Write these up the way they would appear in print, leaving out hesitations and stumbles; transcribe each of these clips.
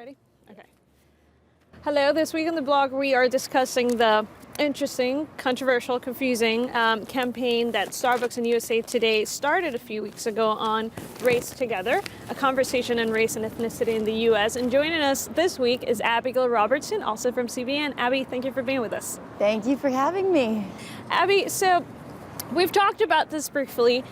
Ready? Okay. Hello, this week on the blog we are discussing the interesting, controversial, confusing campaign that Starbucks and USA Today started a few weeks ago on Race Together, a conversation on race and ethnicity in the U.S. And joining us this week is Abigail Robertson, also from CBN. Abby, thank you for being with us. Thank you for having me. Abby, so we've talked about this briefly.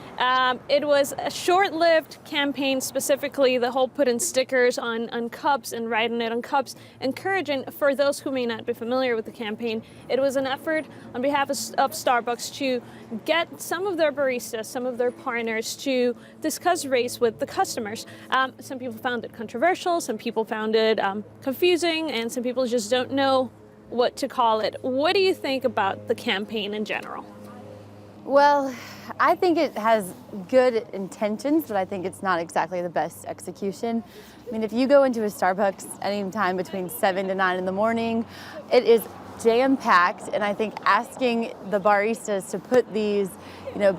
It was a short-lived campaign, specifically the whole putting stickers on cups and writing it on cups, encouraging, for those who may not be familiar with the campaign, it was an effort on behalf of Starbucks to get some of their baristas, some of their partners to discuss race with the customers. Some people found it controversial, some people found it confusing, and some people just don't know what to call it. What do you think about the campaign in general? Well, I think it has good intentions, but I think it's not exactly the best execution. I mean, if you go into a Starbucks any time between 7 to 9 in the morning, it is jam-packed, and I think asking the baristas to put these,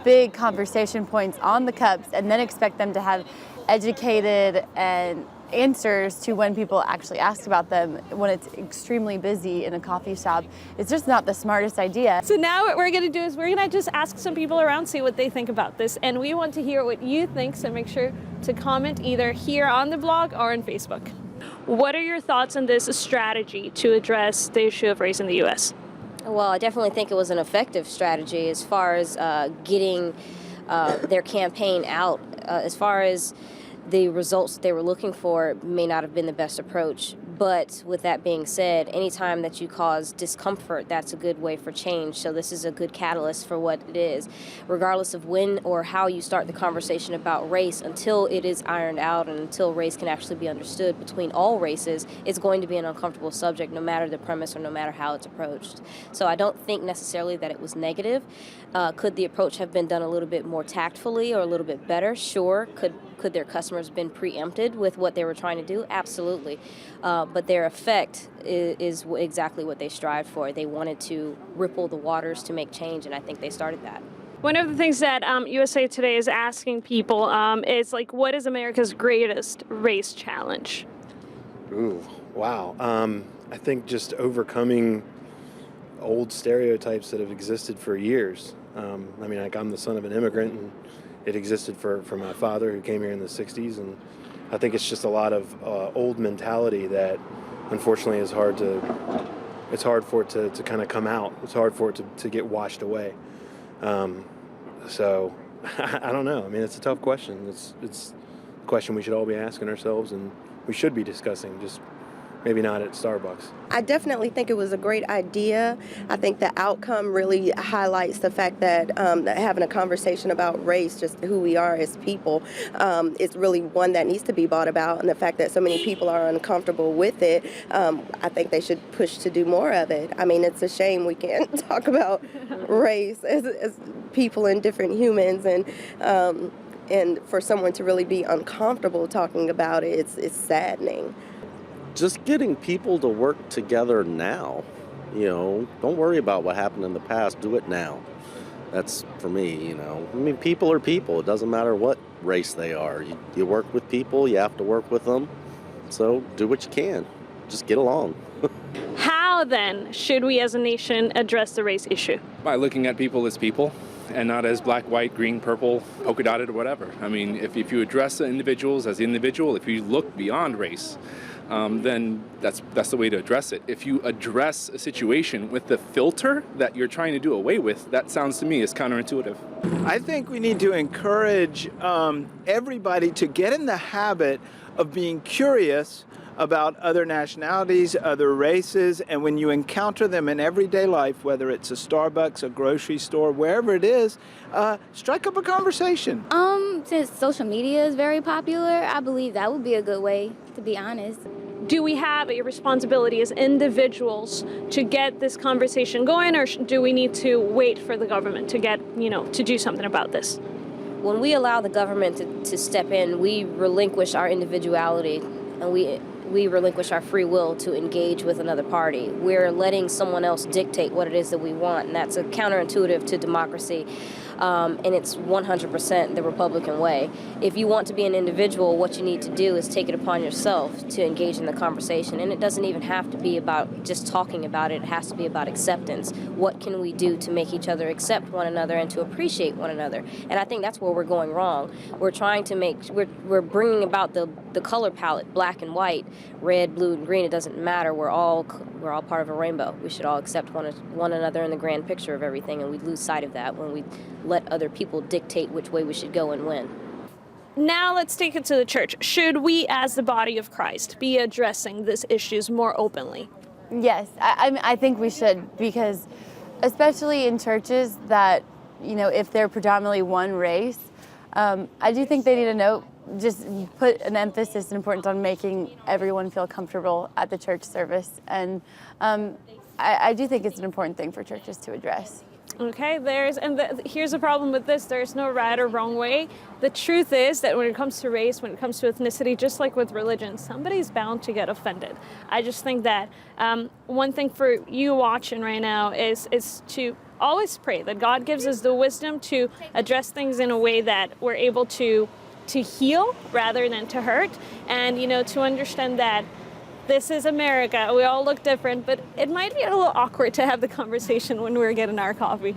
big conversation points on the cups and then expect them to have educated and answers to when people actually ask about them when it's extremely busy in a coffee shop, it's just not the smartest idea. So now what we're going to do is we're going to just ask some people around, see what they think about this, and we want to hear what you think, so make sure to comment either here on the blog or on Facebook. What are your thoughts on this strategy to address the issue of race in the U.S.? Well, I definitely think it was an effective strategy as far as getting their campaign out. As far as the results that they were looking for may not have been the best approach. But with that being said, anytime that you cause discomfort, that's a good way for change. So this is a good catalyst for what it is. Regardless of when or how you start the conversation about race, until it is ironed out and until race can actually be understood between all races, it's going to be an uncomfortable subject no matter the premise or no matter how it's approached. So I don't think necessarily that it was negative. Could the approach have been done a little bit more tactfully or a little bit better? Sure. Could their customers have been preempted with what they were trying to do? Absolutely. But their effect is exactly what they strived for. They wanted to ripple the waters to make change, and I think they started that. One of the things that USA Today is asking people is, what is America's greatest race challenge? Ooh, wow. I think just overcoming old stereotypes that have existed for years. I'm the son of an immigrant, and it existed for my father, who came here in the 60s, and I think it's just a lot of old mentality that unfortunately is hard for it to kind of come out. It's hard for it to get washed away. So I don't know. I mean, it's a tough question. It's a question we should all be asking ourselves, and we should be discussing, just maybe not at Starbucks. I definitely think it was a great idea. I think the outcome really highlights the fact that having a conversation about race, just who we are as people, is really one that needs to be brought about. And the fact that so many people are uncomfortable with it, I think they should push to do more of it. I mean, it's a shame we can't talk about race as people and different humans, and for someone to really be uncomfortable talking about it, it's saddening. Just getting people to work together now. Don't worry about what happened in the past. Do it now. That's for me, I mean, people are people. It doesn't matter what race they are. You work with people. You have to work with them. So do what you can. Just get along. How, then, should we as a nation address the race issue? By looking at people as people and not as black, white, green, purple, polka dotted, or whatever. I mean, if you address the individuals as the individual, if you look beyond race, then that's the way to address it. If you address a situation with the filter that you're trying to do away with, that sounds to me as counterintuitive. I think we need to encourage everybody to get in the habit of being curious about other nationalities, other races, and when you encounter them in everyday life, whether it's a Starbucks, a grocery store, wherever it is, strike up a conversation. Since social media is very popular, I believe that would be a good way, to be honest. Do we have a responsibility as individuals to get this conversation going, or do we need to wait for the government to get, to do something about this? When we allow the government to step in, we relinquish our individuality, and we we relinquish our free will to engage with another party. We're letting someone else dictate what it is that we want, and that's a counterintuitive to democracy. And it's 100% the Republican way. If you want to be an individual, what you need to do is take it upon yourself to engage in the conversation. And it doesn't even have to be about just talking about it. It has to be about acceptance. What can we do to make each other accept one another and to appreciate one another? And I think that's where we're going wrong. We're trying to we're bringing about the color palette, black and white, red, blue, and green. It doesn't matter. We're all part of a rainbow. We should all accept one another in the grand picture of everything, and we lose sight of that when we let other people dictate which way we should go and when. Now let's take it to the church. Should we, as the body of Christ, be addressing these issues more openly? Yes, I think we should, because especially in churches that, if they're predominantly one race, I do think they need to know, just put an emphasis and importance on making everyone feel comfortable at the church service. And I do think it's an important thing for churches to address. Okay, here's the problem with this. There's no right or wrong way. The truth is that when it comes to race, when it comes to ethnicity, just like with religion, somebody's bound to get offended. I just think that one thing for you watching right now is to always pray that God gives us the wisdom to address things in a way that we're able to heal rather than to hurt, and to understand that this is America. We all look different, but it might be a little awkward to have the conversation when we're getting our coffee.